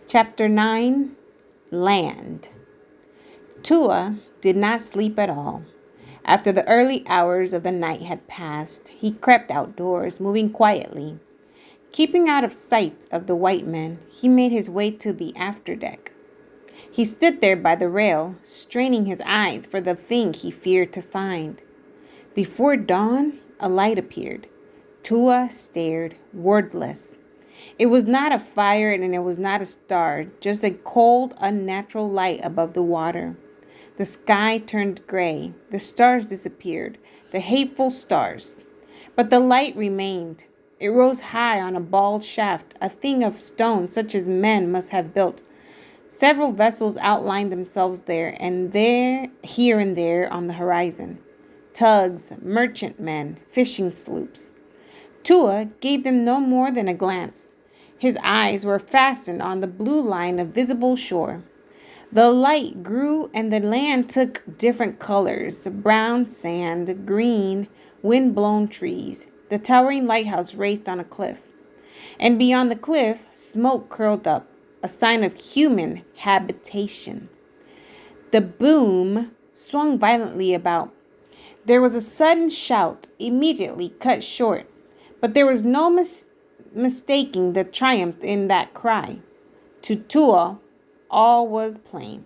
Chapter 9, Land. Tua did not sleep at all. After the early hours of the night had passed, he crept outdoors, moving quietly. Keeping out of sight of the white men, he made his way to the afterdeck. He stood there by the rail, straining his eyes for the thing he feared to find. Before dawn, a light appeared. Tua stared, wordless. It was not a fire and it was not a star, just a cold, unnatural light above the water. The sky turned gray. The stars disappeared, the hateful stars. But the light remained. It rose high on a bald shaft, a thing of stone such as men must have built. Several vessels outlined themselves here and there on the horizon. Tugs, merchantmen, fishing sloops. Tua gave them no more than a glance. His eyes were fastened on the blue line of visible shore. The light grew and the land took different colors: brown sand, green, wind-blown trees. The towering lighthouse raced on a cliff. And beyond the cliff, smoke curled up, a sign of human habitation. The boom swung violently about. There was a sudden shout, immediately cut short, but there was no mistaking the triumph in that cry. To Tua, all was plain.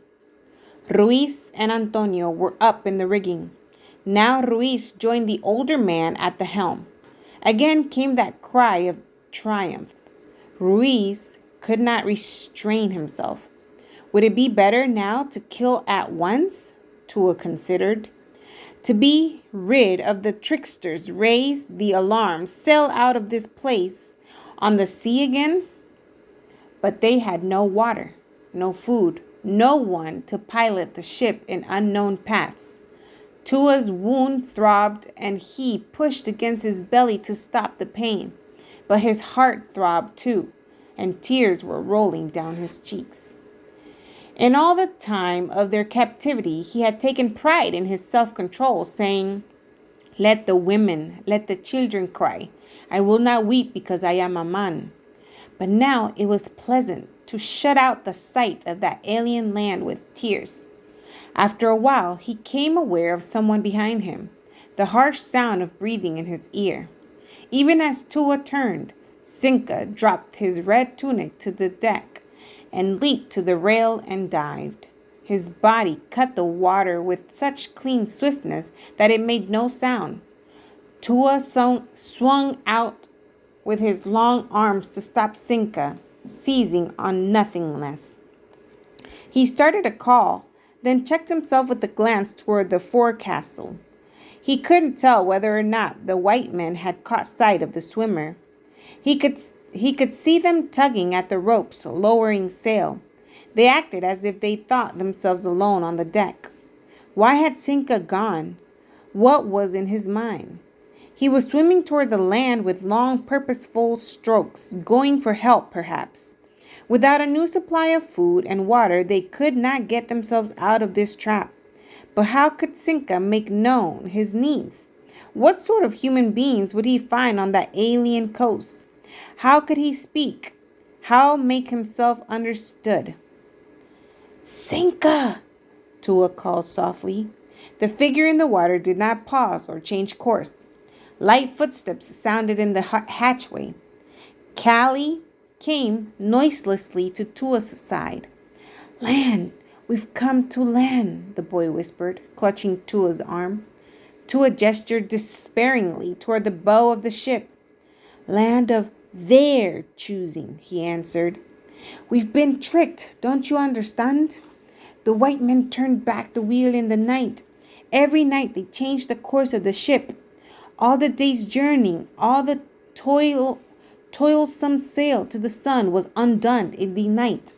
Ruiz and Antonio were up in the rigging. Now Ruiz joined the older man at the helm. Again came that cry of triumph. Ruiz could not restrain himself. Would it be better now to kill at once? Tua considered. To be rid of the tricksters, raise the alarm, sail out of this place on the sea again? But they had no water, no food, no one to pilot the ship in unknown paths. Tua's wound throbbed and he pushed against his belly to stop the pain. But his heart throbbed too, and tears were rolling down his cheeks. In all the time of their captivity, he had taken pride in his self-control, saying, "Let the women, let the children cry. I will not weep because I am a man." But now it was pleasant to shut out the sight of that alien land with tears. After a while, he came aware of someone behind him, the harsh sound of breathing in his ear. Even as Tua turned, Cinque dropped his red tunic to the deck and leaped to the rail and dived. His body cut the water with such clean swiftness that it made no sound. Tua swung out with his long arms to stop Cinque, seizing on nothing less. He started a call, then checked himself with a glance toward the forecastle. He couldn't tell whether or not the white men had caught sight of the swimmer. He could see them tugging at the ropes, lowering sail. They acted as if they thought themselves alone on the deck. Why had Cinque gone? What was in his mind? He was swimming toward the land with long, purposeful strokes, going for help, perhaps. Without a new supply of food and water, they could not get themselves out of this trap. But how could Cinque make known his needs? What sort of human beings would he find on that alien coast? How could he speak? How make himself understood? "Cinque!" Tua called softly. The figure in the water did not pause or change course. Light footsteps sounded in the hatchway. Callie came noiselessly to Tua's side. "Land! We've come to land," the boy whispered, clutching Tua's arm. Tua gestured despairingly toward the bow of the ship. "Land of their choosing," he answered. "We've been tricked, don't you understand? The white men turned back the wheel in the night. Every night they changed the course of the ship. All the day's journey, all the toilsome sail to the sun was undone in the night.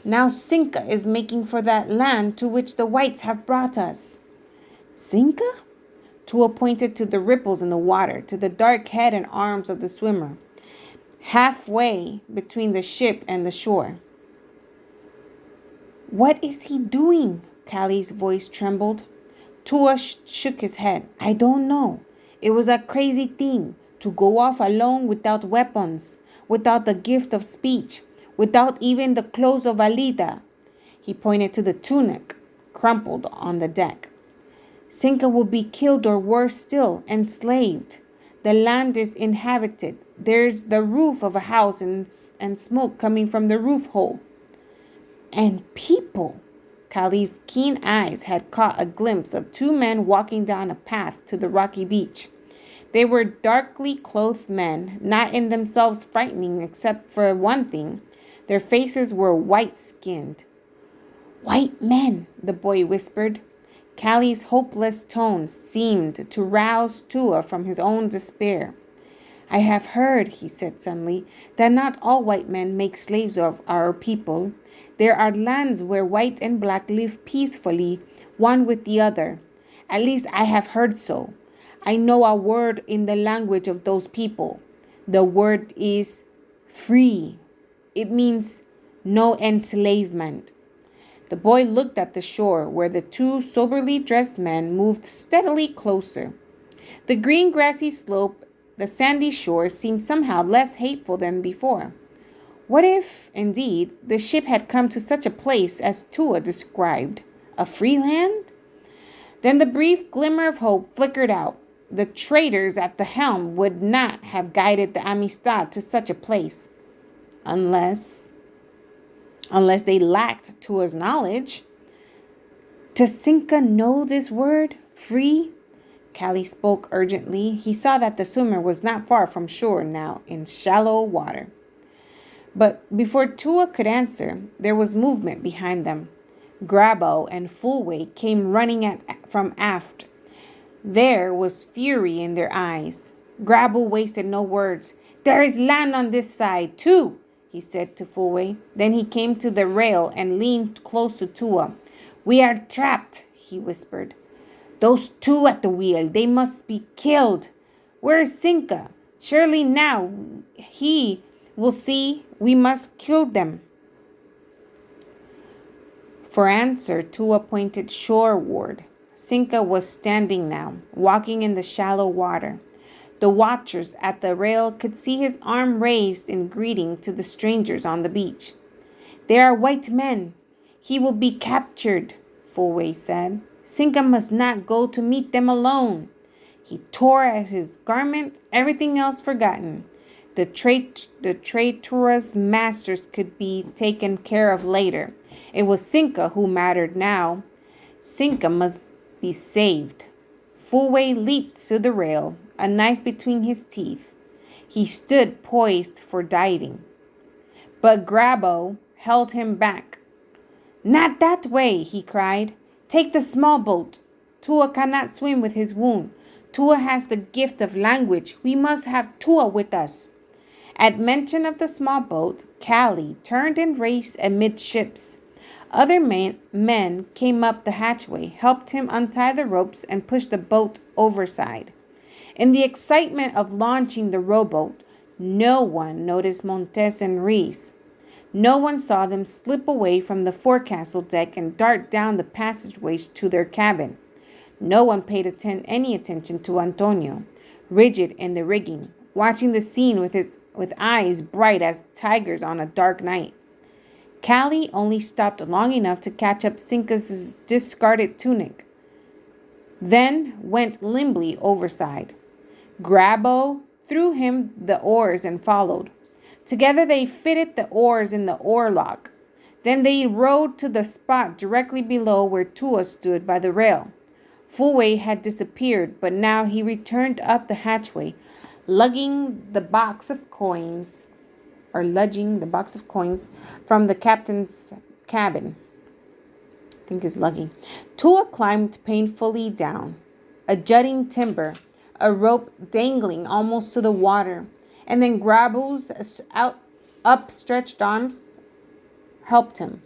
Now Cinque is making for that land to which the whites have brought us." "Cinque?" Tua pointed to the ripples in the water, to the dark head and arms of the swimmer, halfway between the ship and the shore. "What is he doing?" Callie's voice trembled. Tua shook his head. "I don't know. It was a crazy thing to go off alone without weapons, without the gift of speech, without even the clothes of Alida. He pointed to the tunic, crumpled on the deck. Cinque will be killed or worse still, enslaved. The land is inhabited. There's the roof of a house and smoke coming from the roof hole. And people. Kali's keen eyes had caught a glimpse of two men walking down a path to the rocky beach. They were darkly clothed men, not in themselves frightening except for one thing. Their faces were white-skinned. "White men," the boy whispered. Kali's hopeless tones seemed to rouse Tua from his own despair. "I have heard," he said suddenly, "that not all white men make slaves of our people. There are lands where white and black live peacefully, one with the other. At least I have heard so. I know a word in the language of those people. The word is free. It means no enslavement." The boy looked at the shore where the two soberly dressed men moved steadily closer. The green grassy slope, the sandy shore seemed somehow less hateful than before. What if, indeed, the ship had come to such a place as Tua described, a free land? Then the brief glimmer of hope flickered out. The traitors at the helm would not have guided the Amistad to such a place, unless they lacked Tua's knowledge. Does Cinque know this word, free? Kali spoke urgently. He saw that the swimmer was not far from shore now, in shallow water. But before Tua could answer, there was movement behind them. Grabo and Fullway came running from aft. There was fury in their eyes. Grabo wasted no words. "There is land on this side, too," he said to Fullway. Then he came to the rail and leaned close to Tua. "We are trapped," he whispered. "Those two at the wheel, they must be killed. Where is Cinque? Surely now he will see we must kill them." For answer, Tua pointed shoreward. Cinque was standing now, walking in the shallow water. The watchers at the rail could see his arm raised in greeting to the strangers on the beach. "They are white men. He will be captured," Fullway said. "Cinque must not go to meet them alone." He tore at his garment, everything else forgotten. The traitorous masters could be taken care of later. It was Cinque who mattered now. Cinque must be saved. Fullway leaped to the rail, a knife between his teeth. He stood poised for diving. But Grabo held him back. "Not that way," he cried. "Take the small boat. Tua cannot swim with his wound. Tua has the gift of language. We must have Tua with us." At mention of the small boat, Kali turned and raced amidships. Other men came up the hatchway, helped him untie the ropes, and pushed the boat overside. In the excitement of launching the rowboat, no one noticed Montes and Reese. No one saw them slip away from the forecastle deck and dart down the passageway to their cabin. No one paid any attention to Antonio, rigid in the rigging, watching the scene with eyes bright as tigers on a dark night. Kali only stopped long enough to catch up Cinque's discarded tunic, then went limply overside. Grabo threw him the oars and followed. Together they fitted the oars in the oarlock. Then they rowed to the spot directly below where Tua stood by the rail. Fullway had disappeared, but now he returned up the hatchway, lugging the box of coins from the captain's cabin. I think is lugging. Tua climbed painfully down. A jutting timber, a rope dangling almost to the water, and then Grabo's upstretched arms helped him.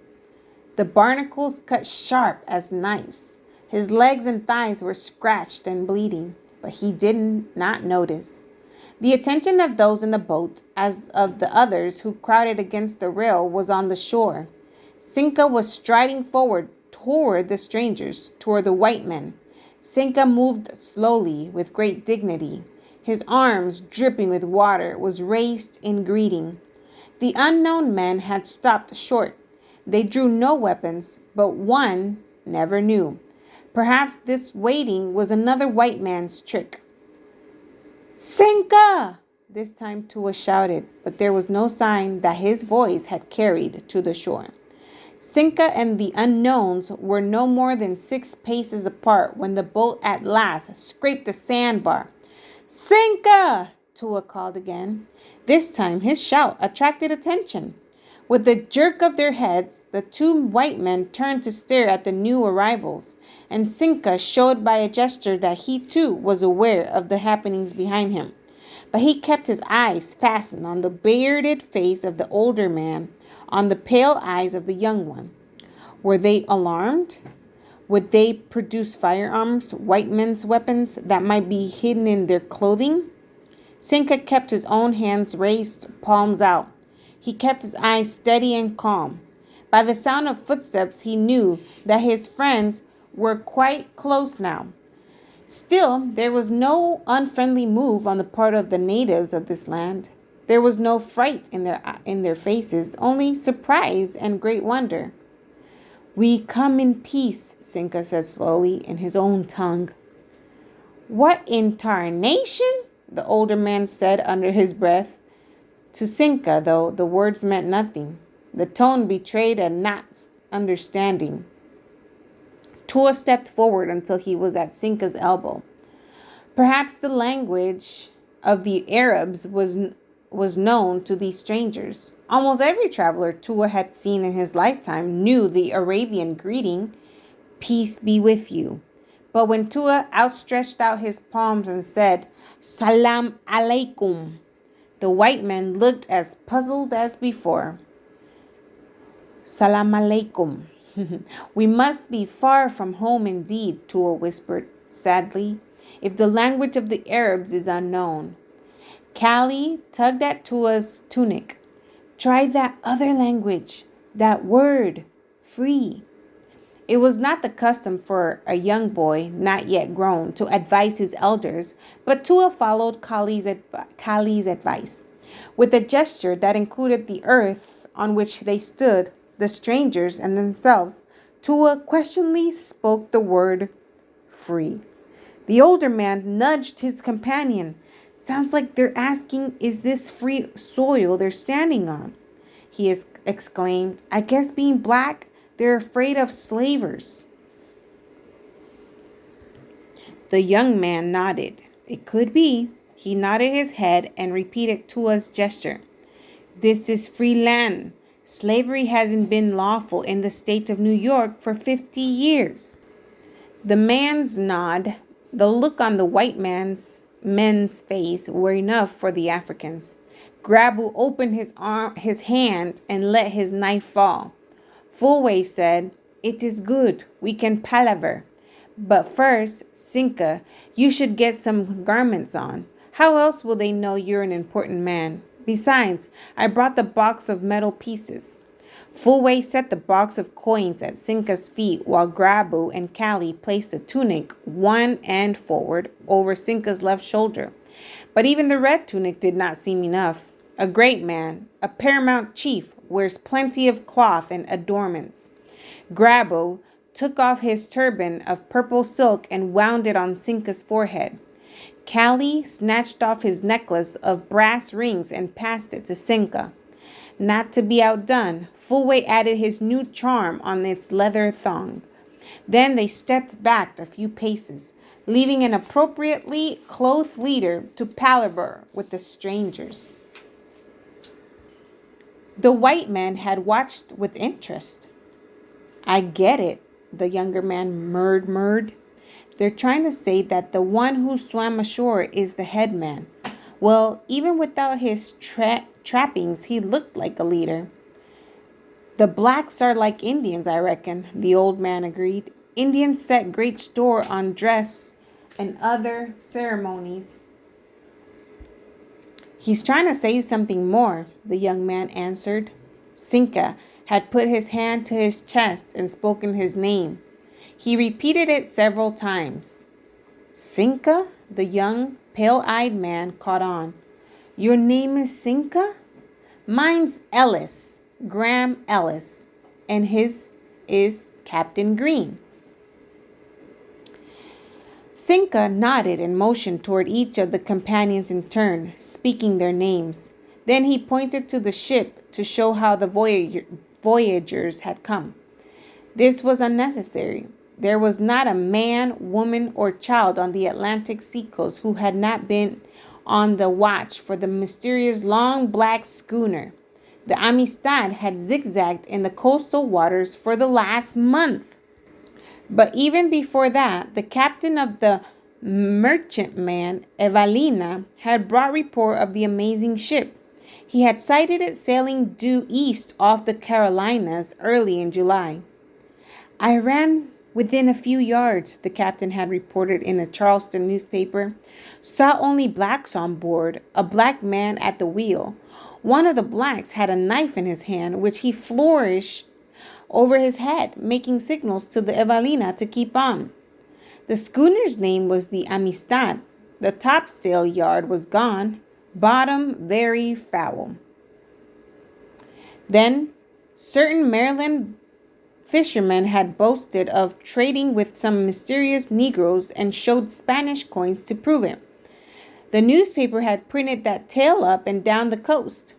The barnacles cut sharp as knives. His legs and thighs were scratched and bleeding, but he did not notice. The attention of those in the boat, as of the others who crowded against the rail, was on the shore. Cinque was striding forward toward the strangers, toward the white men. Cinque moved slowly, with great dignity. His arms, dripping with water, was raised in greeting. The unknown men had stopped short. They drew no weapons, but one never knew. Perhaps this waiting was another white man's trick. Cinque! This time Tua shouted, but there was no sign that his voice had carried to the shore. Cinque and the unknowns were no more than 6 paces apart when the boat at last scraped the sandbar. Cinque! Tua called again. This time his shout attracted attention. With a jerk of their heads, the 2 white men turned to stare at the new arrivals, and Cinque showed by a gesture that he too was aware of the happenings behind him. But he kept his eyes fastened on the bearded face of the older man, on the pale eyes of the young one. Were they alarmed? Would they produce firearms, white men's weapons, that might be hidden in their clothing? Cinque kept his own hands raised, palms out. He kept his eyes steady and calm. By the sound of footsteps, he knew that his friends were quite close now. Still, there was no unfriendly move on the part of the natives of this land. There was no fright in their faces, only surprise and great wonder. We come in peace, Cinque said slowly in his own tongue. What in tarnation? The older man said under his breath. To Cinque, though, the words meant nothing. The tone betrayed a not understanding. Tua stepped forward until he was at Cinque's elbow. Perhaps the language of the Arabs was known to these strangers. Almost every traveler Tua had seen in his lifetime knew the Arabian greeting, "Peace be with you." But when Tua outstretched out his palms and said, "Salam alaikum," the white men looked as puzzled as before. Salam alaikum. We must be far from home indeed, Tua whispered sadly, if the language of the Arabs is unknown. Callie tugged at Tua's tunic. Try that other language, that word, free. It was not the custom for a young boy, not yet grown, to advise his elders, but Tua followed Kali's advice. With a gesture that included the earth on which they stood, the strangers and themselves, Tua questioningly spoke the word free. The older man nudged his companion. Sounds like they're asking, is this free soil they're standing on? He exclaimed. I guess being black, they're afraid of slavers. The young man nodded. It could be. He nodded his head and repeated Tua's gesture. This is free land. Slavery hasn't been lawful in the state of New York for 50 years. The man's nod, the look on the white men's face were enough for the Africans. Grabu opened his hand and let his knife fall. Fulway said, It is good. We can palaver. But first, Cinque, you should get some garments on. How else will they know you're an important man? Besides, I brought the box of metal pieces. Fulway set the box of coins at Cinque's feet while Grabu and Callie placed the tunic, one end forward, over Cinque's left shoulder. But even the red tunic did not seem enough. A great man, a paramount chief, wears plenty of cloth and adornments. Grabu took off his turban of purple silk and wound it on Cinque's forehead. Callie snatched off his necklace of brass rings and passed it to Cinque. Not to be outdone, Fulway added his new charm on its leather thong. Then they stepped back a few paces, leaving an appropriately clothed leader to palaver with the strangers. The white man had watched with interest. I get it, the younger man murmured. They're trying to say that the one who swam ashore is the head man. Well, even without his trappings, he looked like a leader. The blacks are like Indians, I reckon, the old man agreed. Indians set great store on dress and other ceremonies. He's trying to say something more, the young man answered. Cinque had put his hand to his chest and spoken his name. He repeated it several times. Cinque, the young, pale-eyed man caught on. Your name is Cinque? Mine's Ellis, Graham Ellis, and his is Captain Green. Cinque nodded and motioned toward each of the companions in turn, speaking their names. Then he pointed to the ship to show how the voyagers had come. This was unnecessary. There was not a man, woman, or child on the Atlantic seacoast who had not been on the watch for the mysterious long black schooner. The Amistad had zigzagged in the coastal waters for the last month. But even before that, the captain of the merchantman Evalina had brought report of the amazing ship. He had sighted it sailing due east off the Carolinas early in July. I ran within a few yards, the captain had reported in a Charleston newspaper. Saw only blacks on board, a black man at the wheel. One of the blacks had a knife in his hand, which he flourished over his head, making signals to the Evalina to keep on. The schooner's name was the Amistad. The topsail yard was gone, bottom very foul. Then certain Maryland fishermen had boasted of trading with some mysterious Negroes and showed Spanish coins to prove it. The newspaper had printed that tale up and down the coast.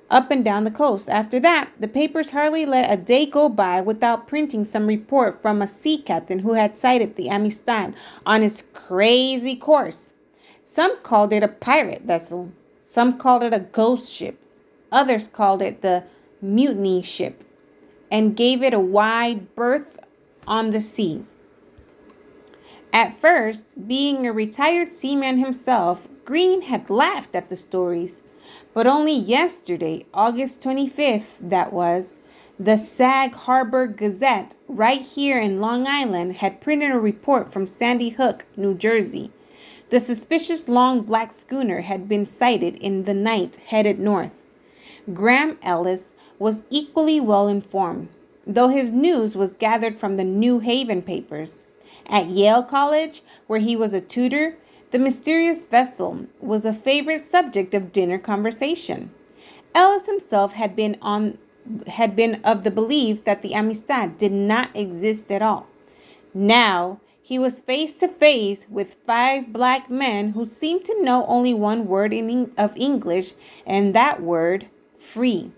After that, the papers hardly let a day go by without printing some report from a sea captain who had sighted the Amistad on its crazy course. Some called it a pirate vessel. Some called it a ghost ship. Others called it the mutiny ship and gave it a wide berth on the sea. At first, being a retired seaman himself, Green had laughed at the stories. But only yesterday, August 25th, that was, the Sag Harbor Gazette, right here in Long Island, had printed a report from Sandy Hook, New Jersey. The suspicious long black schooner had been sighted in the night headed north. Graham Ellis was equally well informed, though his news was gathered from the New Haven papers. At Yale College, where he was a tutor, the mysterious vessel was a favorite subject of dinner conversation. Ellis himself had been of the belief that the Amistad did not exist at all. Now he was face to face with 5 black men who seemed to know only one word of English, and that word, free.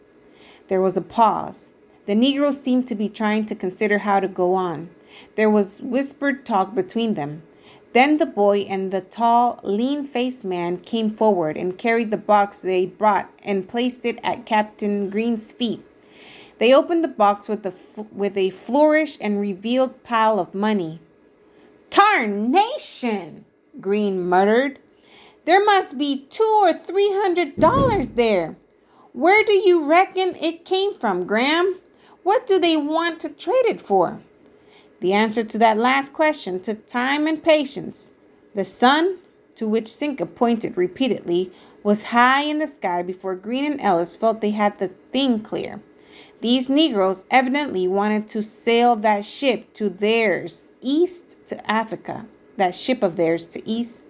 There was a pause. The Negroes seemed to be trying to consider how to go on. There was whispered talk between them. Then the boy and the tall, lean-faced man came forward and carried the box they'd brought and placed it at Captain Green's feet. They opened the box with a flourish and revealed pile of money. "Tarnation!" Green muttered. "There must be $200 or $300 there. Where do you reckon it came from, Graham? What do they want to trade it for?" The answer to that last question took time and patience. The sun, to which Cinque pointed repeatedly, was high in the sky before Green and Ellis felt they had the thing clear. These Negroes evidently wanted to sail that ship to theirs, east to Africa. That ship of theirs to east.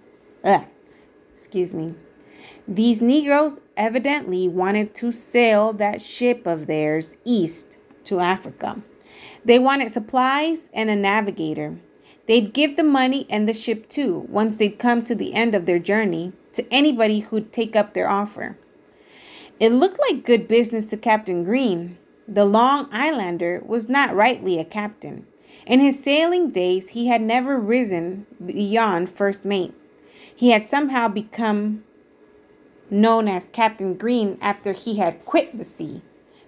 These Negroes evidently wanted to sail that ship of theirs east to Africa. They wanted supplies and a navigator. They'd give the money and the ship too, once they'd come to the end of their journey, to anybody who'd take up their offer. It looked like good business to Captain Green. The Long Islander was not rightly a captain. In his sailing days, he had never risen beyond first mate. He had somehow become known as Captain Green after he had quit the sea.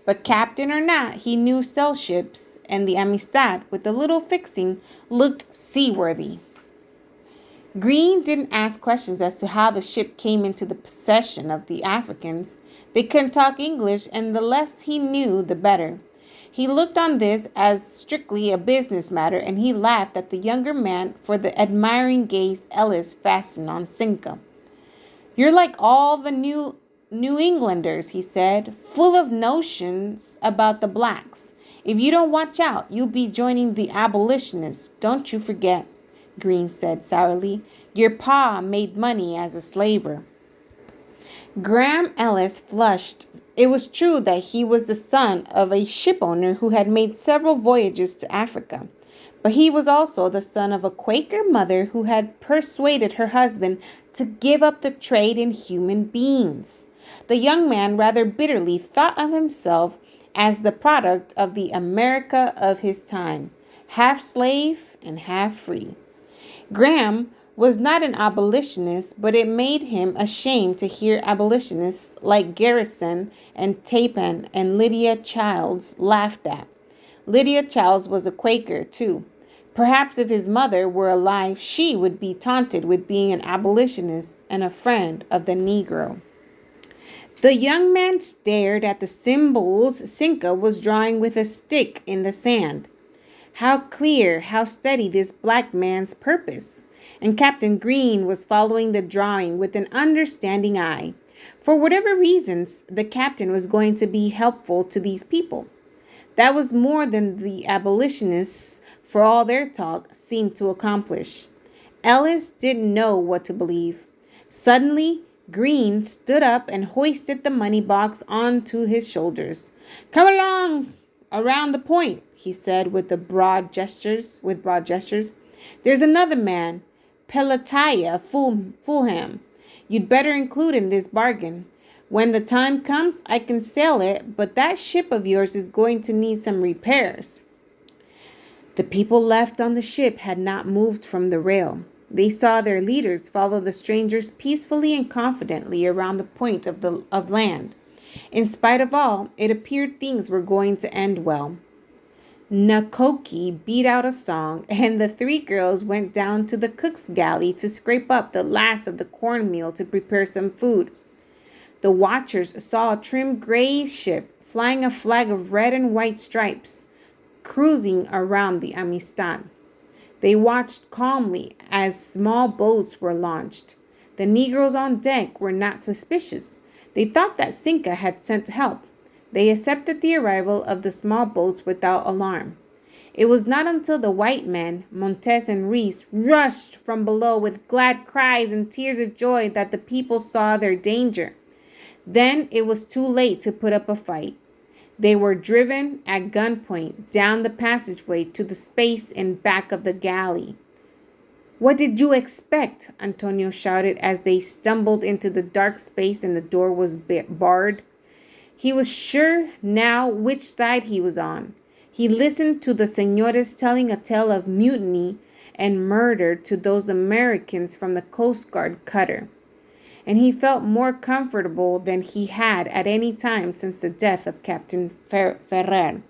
But captain or not, he knew sail ships, and the Amistad, with a little fixing, looked seaworthy. Green didn't ask questions as to how the ship came into the possession of the Africans. They couldn't talk English, and the less he knew, the better. He looked on this as strictly a business matter, and he laughed at the younger man for the admiring gaze Ellis fastened on Cinque. "You're like all the New Englanders," he said, "full of notions about the blacks. If you don't watch out, you'll be joining the abolitionists. Don't you forget," Green said sourly. "Your pa made money as a slaver." Graham Ellis flushed. It was true that he was the son of a shipowner who had made several voyages to Africa, but he was also the son of a Quaker mother who had persuaded her husband to give up the trade in human beings. The young man rather bitterly thought of himself as the product of the America of his time, half slave and half free. Graham was not an abolitionist, but it made him ashamed to hear abolitionists like Garrison and Tappan and Lydia Childs laughed at. Lydia Childs was a Quaker, too. Perhaps if his mother were alive, she would be taunted with being an abolitionist and a friend of the Negro. The young man stared at the symbols Cinque was drawing with a stick in the sand. How clear, how steady this black man's purpose. And Captain Green was following the drawing with an understanding eye. For whatever reasons, the captain was going to be helpful to these people. That was more than the abolitionists, for all their talk, seemed to accomplish. Ellis didn't know what to believe. Suddenly, Green stood up and hoisted the money box onto his shoulders. "Come along around the point," he said with broad gestures. "There's another man, Pelatiah Fulham. You'd better include in this bargain. When the time comes, I can sail it, but that ship of yours is going to need some repairs." The people left on the ship had not moved from the rail. They saw their leaders follow the strangers peacefully and confidently around the point of land. In spite of all, it appeared things were going to end well. Nakoki beat out a song, and the three girls went down to the cook's galley to scrape up the last of the cornmeal to prepare some food. The watchers saw a trim gray ship flying a flag of red and white stripes, cruising around the Amistad. They watched calmly as small boats were launched. The Negroes on deck were not suspicious. They thought that Cinque had sent help. They accepted the arrival of the small boats without alarm. It was not until the white men, Montes and Reese, rushed from below with glad cries and tears of joy that the people saw their danger. Then it was too late to put up a fight. They were driven at gunpoint down the passageway to the space in back of the galley. "What did you expect?" Antonio shouted as they stumbled into the dark space and the door was barred. He was sure now which side he was on. He listened to the señores telling a tale of mutiny and murder to those Americans from the Coast Guard cutter, and he felt more comfortable than he had at any time since the death of Captain Ferrer.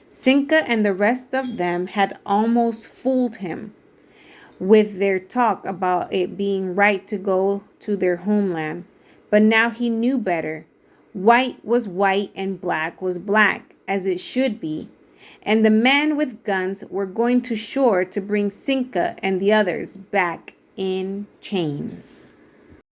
Cinque and the rest of them had almost fooled him with their talk about it being right to go to their homeland. But now he knew better. White was white and black was black, as it should be. And the men with guns were going to shore to bring Cinque and the others back in chains.